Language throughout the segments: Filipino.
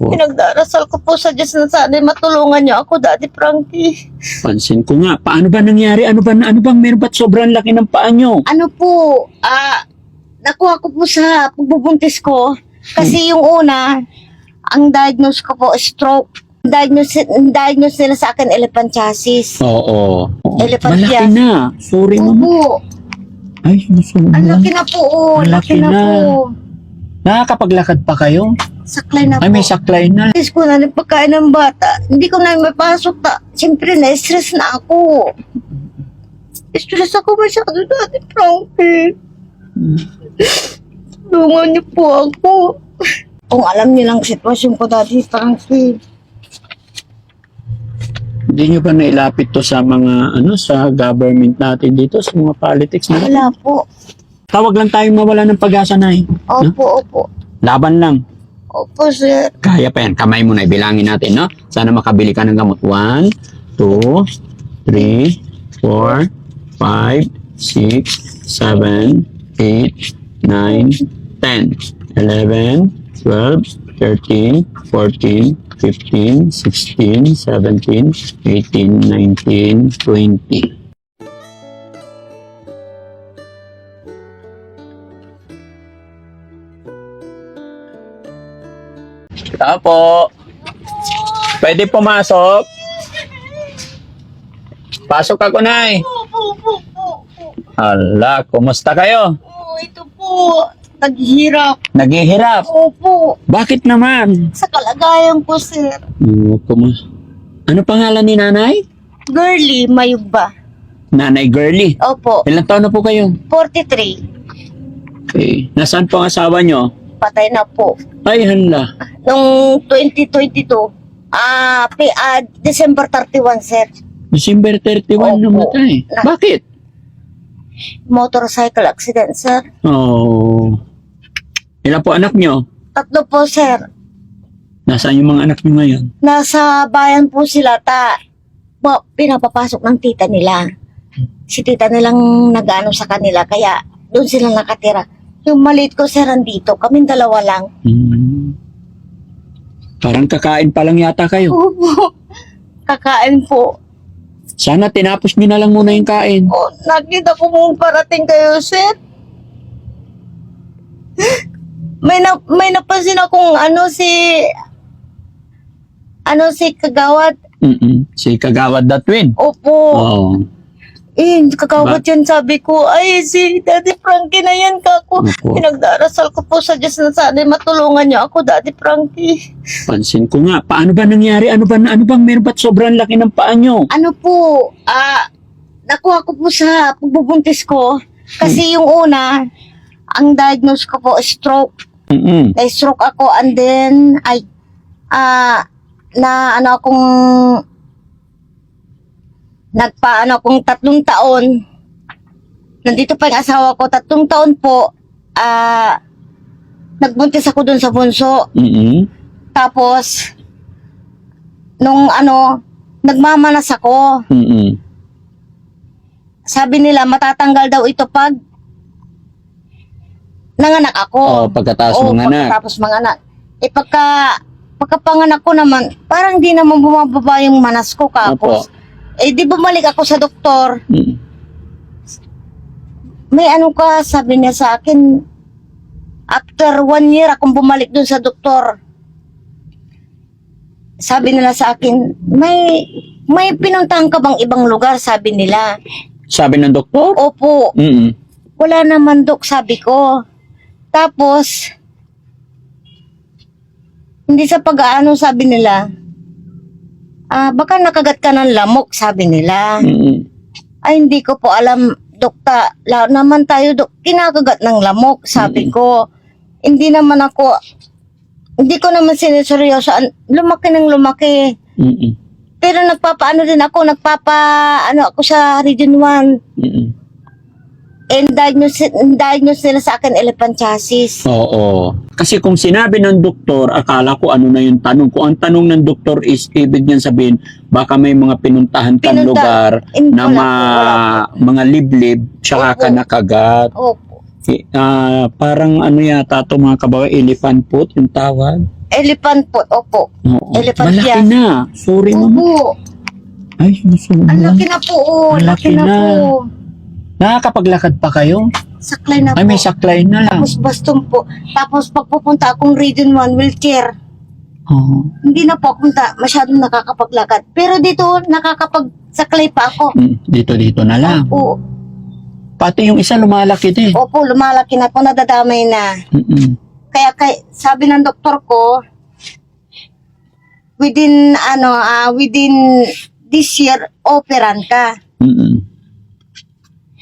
Opo. Pinagdarasal ko po sa Diyos na sana matulungan niyo ako, Daddy Frankie. Pansin ko nga. Paano ba nangyari? Ano bang meron ba't sobrang laki ng paa nyo? Ano po, nakuha ko po sa pagbubuntis ko. Kasi yung una, ang diagnose ko po, stroke. Diagnose nila sa akin, elephantiasis. Oo. Elephant Malaki yan. na. Sorry mo. Opo. Ay, Ang nasobra. laki na po, Ang laki laki na na. po. Nakakapaglakad pa kayo? Saklay na Ay, po. may saklay na. Stress ko na ng pagkain ng bata. Hindi ko na mapasok. Siyempre, na-stress na ako. Stress ako masyado, Daddy Frankie. Tulungan niyo po ako. Kung alam niyo lang sitwasyon ko, Daddy Frankie. Hindi nyo ba nailapit to sa mga, sa government natin dito, sa mga politics na? Wala po. Tawag lang tayong mawala ng pag-asa na eh. Opo, opo. Laban lang. Opo, sir. Kaya pa yan. Kamay mo na ibilangin natin, no? Sana makabili ka ng gamot. 1, 2, 3, 4, 5, 6, 7, 8, 9, 10, 11, 12, 13, 14, 15, 16, 17, 18, 19, 20. Tao po. Pwede pumasok? Pasok ako, Nay. Opo. Hala, kumusta kayo? Oh, ito po. Naghihirap. Naghihirap? Opo. Bakit naman? Sa kalagayan ko, sir. Ano pangalan ni Nanay? Girly, Mayugba. Nanay Girly. Opo. Ilang taon na po kayo? 43. Okay. Nasaan po ang asawa nyo? Patay na po. Ay, hala. Noong 2022, December 31, sir. December 31 Opo. namatay. Bakit? Motorcycle accident, sir. Oh. Ilan po anak nyo? 3 po, sir. Nasaan yung mga anak nyo ngayon? Nasa bayan po sila, pinapapasok ng tita nila. Si tita nilang nag-ano sa kanila, kaya doon sila nakatira. Yung maliit ko, sir, andito. Kaming 2 lang. Parang kakain pa lang yata kayo. Opo. Kakain po. Sana tinapos nyo na lang muna yung kain. Oh, nakita ko mong parating kayo, sir. May napansin akong si Kagawad. Si Kagawad the Twin. Opo. Oo. Kagawad yan, sabi ko. Ay, si Daddy Frankie na yan, kako. Opo. Pinagdarasal ko po sa Diyos na sana matulungan niyo ako, Daddy Frankie. Pansin ko nga. Paano ba nangyari? Ano bang meron ba't sobrang laki ng paa nyo? Ano po, nakuha ko po sa pagbubuntis ko. Kasi yung una, ang diagnose ko po, stroke. Na-stroke ako and then, akong 3 taon. Nandito pa yung asawa ko, 3 taon po, nagbuntis ako dun sa bunso. Tapos, nagmamanas ako. Sabi nila, matatanggal daw ito pag nanganak ako. Pagkatapos Oo, mga anak. pagkatapos mga anak. Pagkapanganak ko naman, parang di naman bumababa yung manas ko kapos. Di bumalik ako sa doktor. May sabi niya sa akin, after 1 year akong bumalik dun sa doktor. Sabi nila sa akin, may pinuntahan ka bang ibang lugar, sabi nila. Sabi ng doktor? Opo. Wala naman, dok, sabi ko. Tapos, hindi sa pag-aano, sabi nila, baka nakagat ka ng lamok, sabi nila. Ay, hindi ko po alam, dokta. Naman tayo, kinakagat ng lamok, sabi ko. Hindi ko naman siniseryoso. Lumaki ng lumaki. Pero nagpapaano din ako, ako sa Region 1. And diagnose nila sa akin, elephantiasis. Oo. Kasi kung sinabi ng doktor, akala ko ano na yung tanong. Kung ang tanong ng doktor is, ibig niyan sabihin, baka may mga pinuntahan kang lugar na mga liblib, tsaka ka nakagat. Opo. Parang yata ito mga kababae, elephant foot yung tawag. Elephant po, opo. Oo. Elephant Malaki yan. na. Sorry naman. Opo. Ay, Ang nasubuan. laki na po, oh. Ang Laki laki na na. po. Nakakapaglakad pa kayo? Saklay na Ay, po. may saklay na lang. Tapos baston po. Tapos pagpupunta akong Region 1 wheelchair, Oo. hindi na po ako masyadong nakakapaglakad. Pero dito, nakakapagsaklay pa ako. Dito na lang. Opo. Pati yung isa lumalaki din. Opo, lumalaki na po, nadadamay na. Mm-mm. Kaya sabi ng doktor ko, within this year, operan ka. Mm-mm.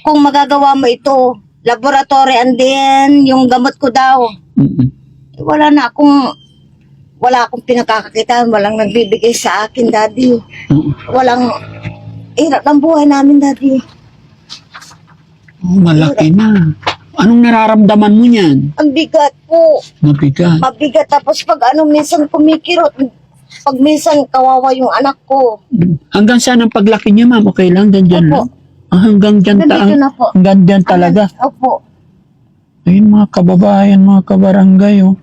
Kung magagawa mo ito, laboratory and then yung gamot ko daw. Mm-mm. Wala akong pinakakakitaan, walang nagbibigay sa akin, daddy. Mm-mm. Walang, hirap ng buhay namin, daddy. Oh, malaki na. Anong nararamdaman mo niyan? Ang bigat po. Mabigat. Mabigat. Tapos pag minsan kumikirot, pag minsan kawawa yung anak ko. Hanggang saan ang paglaki niya, ma'am? Okay lang? Ganyan Opo. lang? Ah, hanggang dyan Nandito na po. Hanggang dyan talaga. Opo. Ayun, mga kababayan, mga kabarangay, oh.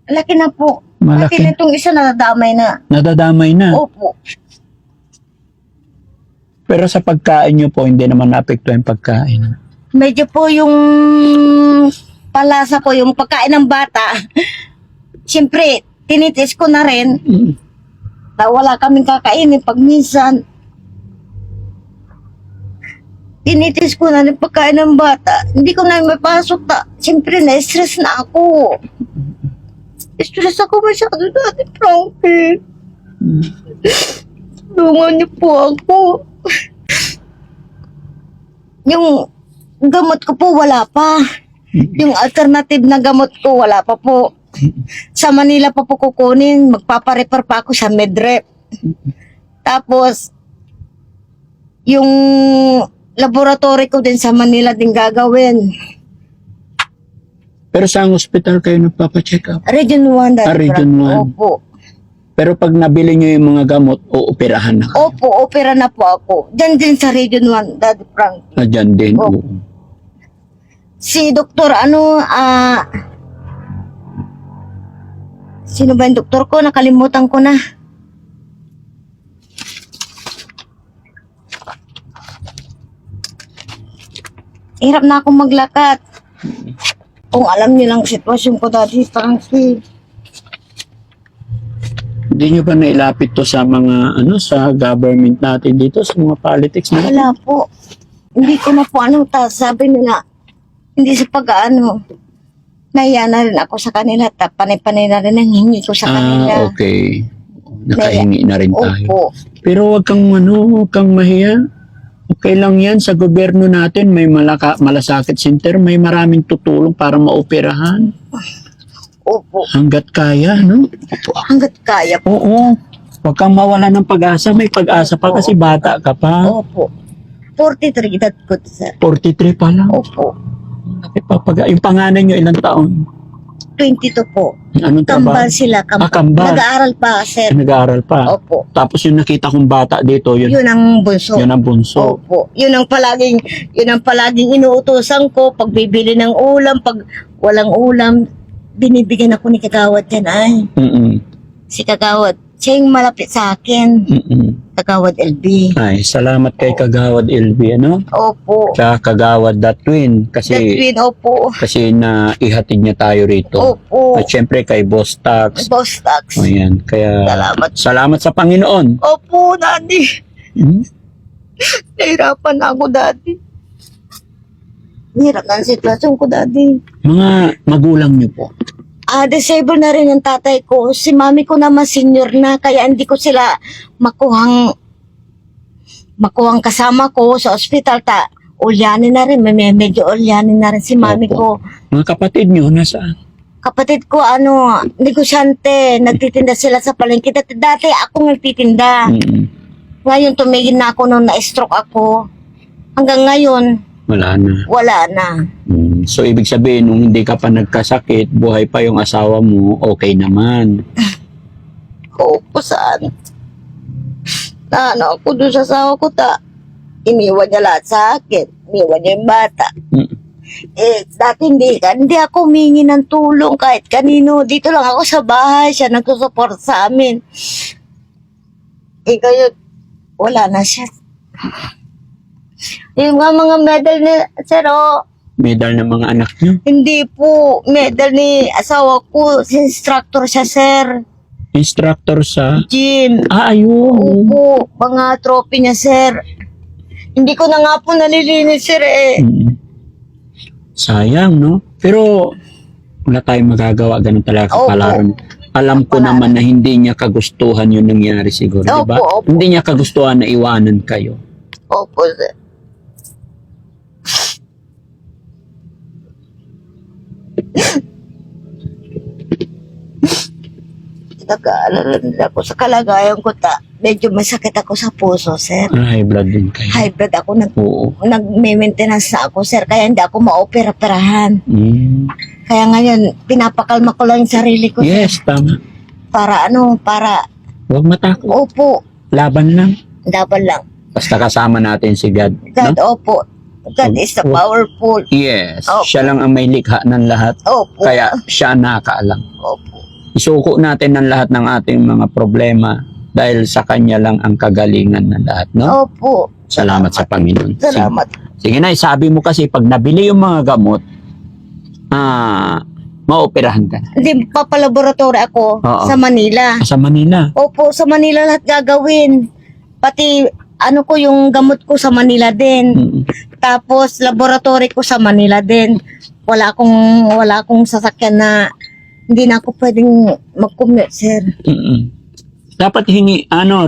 Laki na po. Malaki. Pati na itong isa nadadamay na. Nadadamay na. Opo. Pero sa pagkain niyo po, hindi naman naapektuhan yung pagkain. Medyo po yung palasa ko, yung pagkain ng bata. Siyempre, tinitis ko na rin Mm. na wala kaming kakainin pag minsan. Tinitis ko na rin pagkain ng bata. Hindi ko na mapasok na. Siyempre, na-stress na ako. Stress ako masyado dati, Frankie. Mm. Tulungan niyo po ako. Yung gamot ko po, wala pa. Yung alternative na gamot ko, wala pa po. Sa Manila pa po kukunin, magpaparefer pa ako sa Medrep. Tapos, yung laboratory ko din sa Manila din gagawin. Pero saan hospital kayo nagpapacheck up? Region 1, Daddy Region Frank. 1. Opo. Pero pag nabili niyo yung mga gamot, uoperahan na kayo. Opo, opera na po ako. Diyan din sa Region 1, Daddy Frank. Na dyan din. Opo. Oo. Si Doktor, sino ba yung doktor ko? Nakalimutan ko na. Hirap na akong maglakad. Kung alam niyo lang sitwasyon ko dati, Frankie. Hindi nyo ba nailapit to sa mga, sa government natin dito, sa mga politics natin? Wala po. Hindi ko na po sabi nila, hindi sa pag-ano. Nahiya na rin ako sa kanila. Panay-panay na rin ang hingi ko sa kanila. Okay. Nakahingi na rin tayo. Opo. Pero wag kang mahiya. Okay lang yan. Sa gobyerno natin, may malasakit center, may maraming tutulong para maoperahan. Opo. Hanggat kaya, no? Hanggat kaya po. Oo. Huwag kang mawala ng pag-asa. May pag-asa pa kasi bata ka pa. Opo. 43 edad ko, sir. 43 pa lang. Opo. Yung panganay nyo, ilang taon? 22 po. Anong trabaho? Kambal sila. Kambal. Nag-aaral pa, sir. Nag-aaral pa. Opo. Tapos yung nakita kong bata dito, yun Yun ang bunso. ang bunso. Opo. Yun ang palaging inuutosan ko pag bibili ng ulam, pag walang ulam, binibigyan ako ni Kagawad yan ay. Mm-mm. Si Kagawad, siya yung malapit sa akin. Mm-mm. Kagawad LB. Ay, salamat kay Kagawad LB, ano? Opo. Tsaka Kagawad Twin The kasi twin, opo. na ihatid niya tayo rito. Opo. At syempre kay Boss Tax. Boss Tax. Ayan, kaya Salamat. salamat sa Panginoon. Opo, Daddy. Hmm? Nahirapan na ako, Daddy. Hirap na ang sitwasyon ko, Daddy. Mga magulang niyo po. Disabled na rin ang tatay ko. Si mami ko naman senior na, kaya hindi ko sila makuhang kasama ko sa ospital. Ulyanin na rin, medyo ulyanin na rin si mami Opo. ko. Mga kapatid niyo, nasaan? Kapatid ko, negosyante, nagtitinda sila sa palengke. Dati ako nagtitinda. Mm-mm. Ngayon tumigil na ako nung na-stroke ako. Hanggang ngayon, Wala na. wala na. So, ibig sabihin, nung hindi ka pa nagkasakit, buhay pa yung asawa mo, okay naman. Kung saan. Ako doon sa asawa ko iniwan niya lahat sa akin. Iniwan niya yung bata. Mm. Dati hindi ako humingi ng tulong kahit kanino. Dito lang ako sa bahay, siya nagsusupport sa amin. Ngayon, wala na siya. Yung mga medal ni Sir, Medal ng mga anak niyo? hindi po medal ni asawa ko. Instructor siya, Sir. Instructor sa... Gym. Ayun. Opo, mga trophy niya, Sir. Hindi ko na nga po nalilinis, Sir, Sayang, no? Pero wala tayong magagawa. Ganun talaga Opo. kapalaran. Alam ko naman na hindi niya kagustuhan yung nangyari siguro, di ba? Opo, opo. Hindi niya kagustuhan na iwanan kayo. Opo, Sir. Nag-aalala din ako sa kalagayan ko. Medyo masakit ako sa puso, Sir. High blood din kayo. High blood ako. Oo. Nag-maintenance na ako, Sir. Kaya hindi ako ma-opera-perahan. Mm. Kaya ngayon, pinapakalma ko lang yung sarili ko, Sir. Yes, tama. Para Huwag matakot. opo, Laban lang. dapat lang. Basta kasama natin si God. God, No? opo. God is the Opo. powerful. Yes. Opo. Siya lang ang may likha ng lahat. Opo. Kaya siya nakakaalam. Opo. Isuko natin ang lahat ng ating mga problema dahil sa Kanya lang ang kagalingan ng lahat, no? Opo. Salamat sa Panginoon. Salamat. Sige na, sabi mo kasi pag nabili yung mga gamot, maoperahan ka. Hindi, papalaboratory ako Oo. sa Manila. Sa Manila. Opo, sa Manila lahat gagawin. Pati, yung gamot ko sa Manila din. Mm. Tapos, laboratory ko sa Manila din. Wala akong sasakyan na hindi na ako pwedeng mag-commute, Sir. Mm-mm. Dapat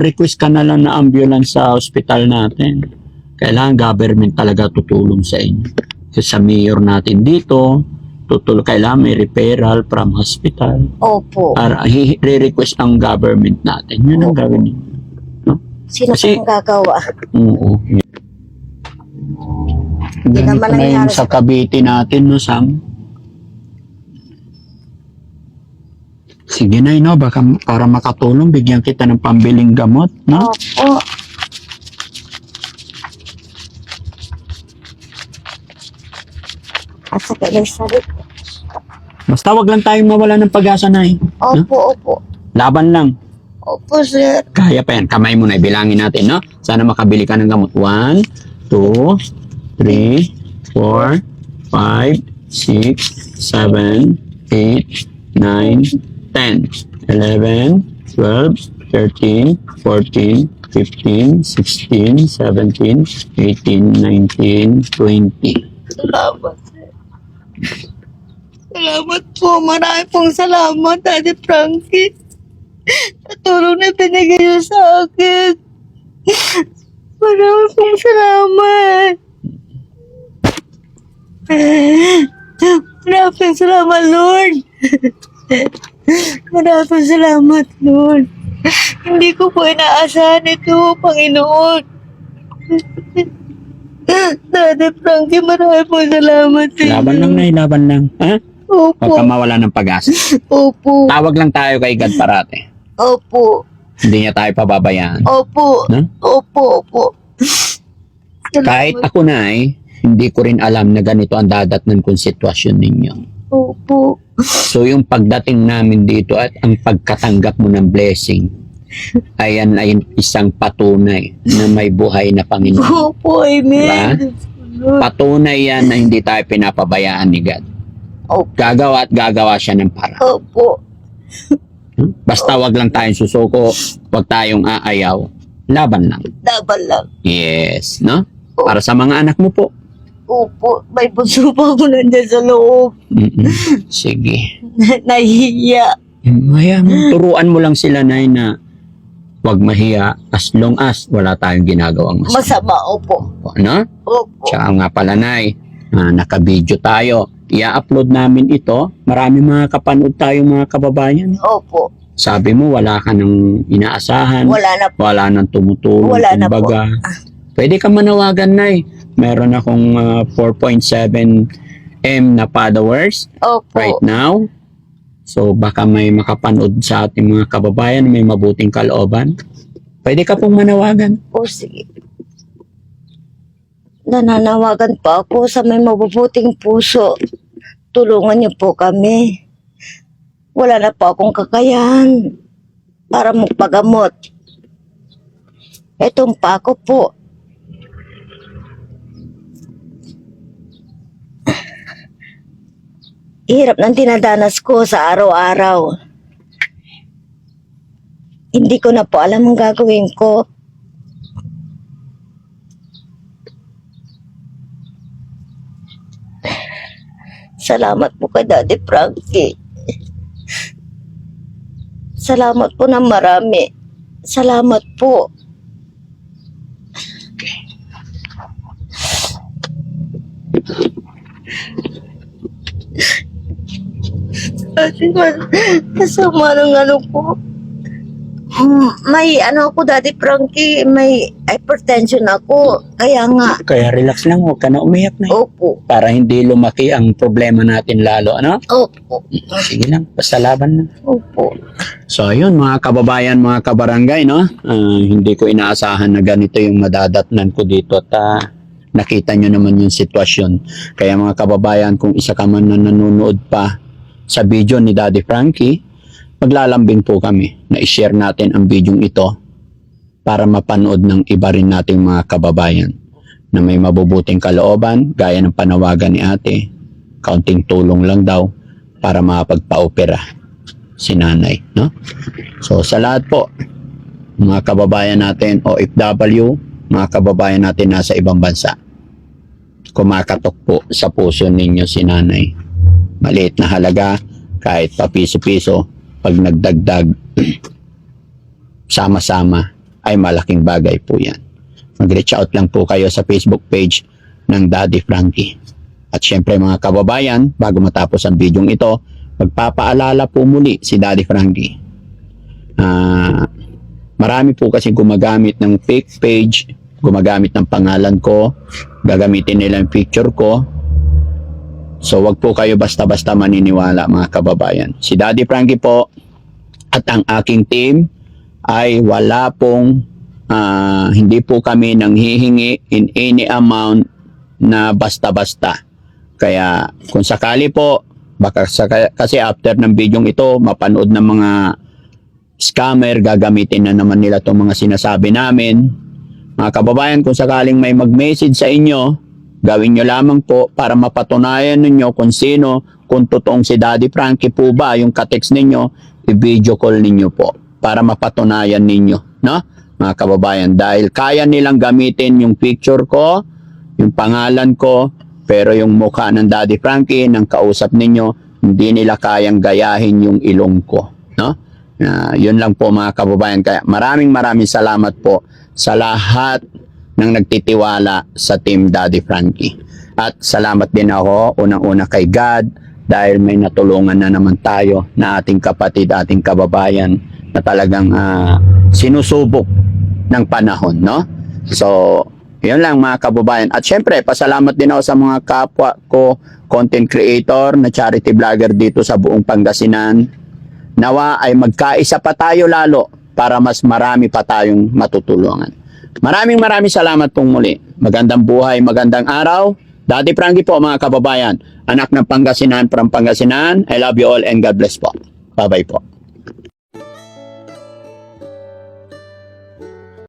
request ka na lang na ambulance sa hospital natin. Kailangan government talaga tutulong sa inyo. Kasi sa mayor natin dito, kailangan may referral from hospital. Opo. Para i-request ang government natin. Yun ang gawin niyo. Sino kasi- pa gagawa? Oo. Hindi Ganito naman na yung nangyari sa Cavite natin, no, Sam? Sige na, no? Baka para makatulong, bigyan kita ng pambiling gamot, no? Opo. Asa ka lang sabi? Basta wag lang tayong mawala ng pag-asa na Opo, opo. Laban lang. Opo, Sir. Kaya pa yan. Kamay mo na, ibilangin natin, no? Sana makabili ka ng gamot. 1, 2, 3, 4, 5, 6, 7, 8, 9, 10, 11, 12, 13, 14, 15, 16, 17, 18, 19, 20. Salamat, Sir. Salamat po. Marami pong salamat, Daddy Frankie. Sa tulong na binigay niyo sa akin. Marami pong salamat. Maraming salamat, Lord. Maraming salamat, Lord. Hindi ko po inaasahan ito, Panginoon. Daddy Frankie, maraming po salamat. Laban lang na, laban lang. Ha? Huwag Opo. ka mawala ng pag-asa. Opo. Tawag lang tayo kay God parate. Opo. Hindi niya tayo pababayaan. Opo. No? Opo, opo. Kahit ako na hindi ko rin alam na ganito ang dadatnan kong sitwasyon ninyo. Opo. So yung pagdating namin dito at ang pagkatanggap mo ng blessing, ayan ay isang patunay na may buhay na Panginoon. Opo, amen. Patunay yan na hindi tayo pinapabayaan ni God. Opo. Gagawa at gagawa siya ng para. Opo. Basta wag lang tayong susuko, wag tayong aayaw. Laban lang. Laban lang. Yes, no? Para sa mga anak mo po. Opo. May bunso pa ako nandiyan sa loob. Mm-mm. Sige. Nahihiya. Turuan mo lang sila na wag mahiya as long as wala tayong ginagawang masama. Masama, opo. Ano? Opo. Tsaka nga pala, Nay, naka-video tayo. I-upload namin ito. Marami mga kapanood tayong mga kababayan. Opo. Sabi mo, wala ka nang inaasahan. Wala na po. Wala nang tumutulong. Wala na po. kumbaga. Pwede ka manawagan, Nay. Meron akong 4.7 M na followers Opo. right now. So, baka may makapanood sa ating mga kababayan na may mabuting kalooban. Pwede ka pong manawagan. O, sige. nananawagan pa ako sa may mabubuting puso. Tulungan niyo po kami. Wala na po akong kakayahan para magpagamot. Etong pa ako po. Hirap ng dinadanas ko sa araw-araw. Hindi ko na po alam ang gagawin ko. Salamat po kay Daddy Frankie. Salamat po ng marami. Salamat po. Kasi kasama ng ano po. May ano ako, Daddy Frankie, may hypertension ako. Kaya nga, Kaya relax lang, huwag ka na umiyak na. opo, Para hindi lumaki ang problema natin lalo, ano? opo, Sige lang, basta laban na. opo. So ayun mga kababayan, mga kabarangay, no? Hindi ko inaasahan na ganito yung madadatnan ko dito at nakita nyo naman yung sitwasyon. Kaya mga kababayan, kung isa ka man na nanonood pa sa video ni Daddy Frankie, maglalambing po kami na i-share natin ang video ito para mapanood ng iba rin nating mga kababayan na may mabubuting kalooban gaya ng panawagan ni ate. Kaunting tulong lang daw para makapagpa-opera si nanay, no? So sa lahat po, mga kababayan natin OFW, mga kababayan natin nasa ibang bansa, kumakatok po sa puso ninyo si nanay. Maliit na halaga, kahit pa piso-piso, pag nagdagdag sama-sama ay malaking bagay po yan. Mag-reach out lang po kayo sa Facebook page ng Daddy Frankie. At syempre mga kababayan, bago matapos ang video ito, magpapaalala po muli si Daddy Frankie. Marami po kasi gumagamit ng fake page, gumagamit ng pangalan ko, gagamitin nila yung picture ko. So wag po kayo basta-basta maniniwala mga kababayan. Si Daddy Frankie po at ang aking team ay wala pong hindi po kami nanghihingi in any amount na basta-basta. Kaya kung sakali po, baka kasi after ng video ito, mapanood ng mga scammer, gagamitin na naman nila itong mga sinasabi namin. Mga kababayan, kung sakaling may mag-message sa inyo, gawin nyo lamang po para mapatunayan ninyo kung sino, kung totoong si Daddy Frankie po ba, yung ka-text ninyo, i-video call ninyo po para mapatunayan ninyo, no? Mga kababayan, dahil kaya nilang gamitin yung picture ko, yung pangalan ko, pero yung mukha ng Daddy Frankie, ng kausap ninyo, hindi nila kayang gayahin yung ilong ko, no? Yun lang po mga kababayan. Kaya maraming salamat po sa lahat ng nagtitiwala sa Team Daddy Frankie. At salamat din ako unang-una kay God dahil may natulungan na naman tayo na ating kapatid, ating kababayan na talagang sinusubok ng panahon, no? So, yun lang mga kababayan. At syempre, pasalamat din ako sa mga kapwa ko, content creator na charity vlogger dito sa buong Pangasinan. Nawa ay magkaisa pa tayo lalo para mas marami pa tayong matutulungan. Maraming salamat pong muli. Magandang buhay, magandang araw. Daddy Frankie po mga kababayan. Anak ng Pangasinan from Pangasinan. I love you all and God bless po. Bye-bye po.